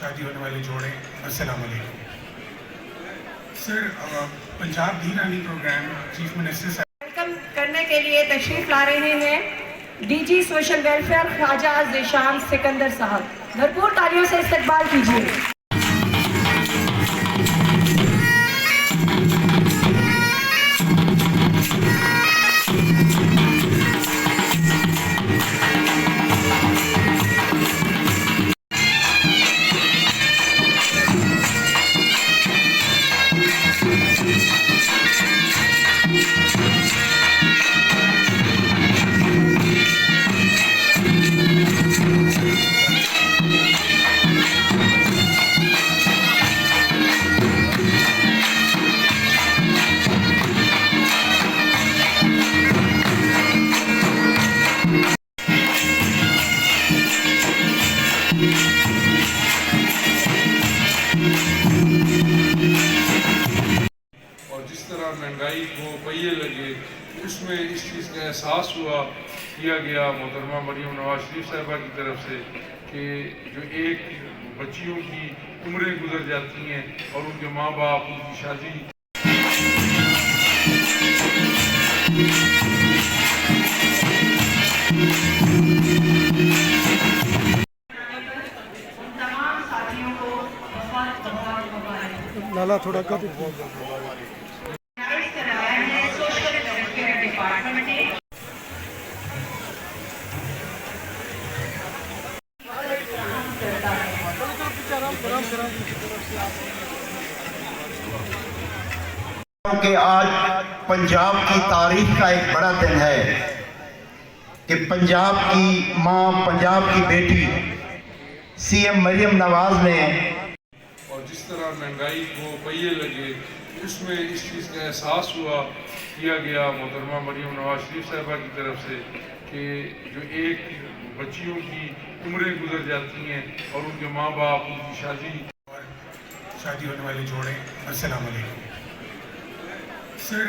शादी होने वाले जोड़े, अस्सलाम वालेकुम। Sir, Punjab Di Rani programme chief minister welcome करने के लिए तशरीफ ला रहे हैं DG social welfare Khawaja Zeeshan Sikandar sahab. भरपूर तालियों से इस्तकबाल कीजिए। और जिस तरह महंगाई को पहिए लगे उसमें इस चीज़ का एहसास किया गया मोहतरमा मरियम नवाज शरीफ साहिबा की तरफ से कि जो एक बच्चियों की उम्रें गुजर जाती हैं और उनके माँ बाप उनकी शादी लाला थोड़ा कम कि आज पंजाब की तारीख का एक बड़ा दिन है कि पंजाब की मां, पंजाब की बेटी सीएम मरियम नवाज ने और जिस तरह महंगाई को पहिए लगे उसमें इस चीज़ का एहसास किया गया मोहतरमा मरियम नवाज शरीफ साहिबा की तरफ से कि जो एक बच्चियों की उम्रें गुजर जाती हैं और उनके माँ बाप उनकी शादी होने वाले जोड़े, अस्सलाम वालेकुम। Sir,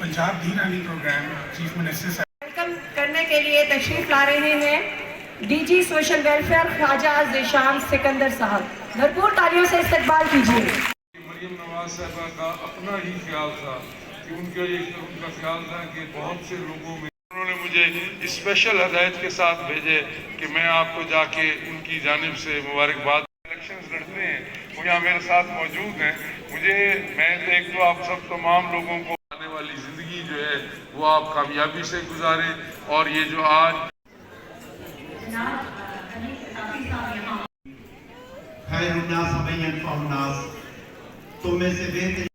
Punjab Di Rani programme chief minister welcome करने के लिए तशरीफ ला रहे हैं DG social welfare Khawaja Zeeshan Sikandar sahab. भरपूर तालियों से इस्तकबाल कीजिए। मरियम नवाज साहिबा का अपना ही ख्याल था कि उनका ख्याल था कि बहुत से लोगों में उन्होंने मुझे स्पेशल हदायत के साथ भेजे कि मैं आपको जाके उनकी जानिब से मुबारकबाद। इलेक्शंस लड़ते हैं, वो यहाँ मेरे साथ मौजूद हैं। मैं तो एक तो आप सब तमाम लोगों को आने वाली ज़िंदगी जो है वो आप कामयाबी से गुजारें और ये जो आज खैरुन्नास तुम में से बेहतर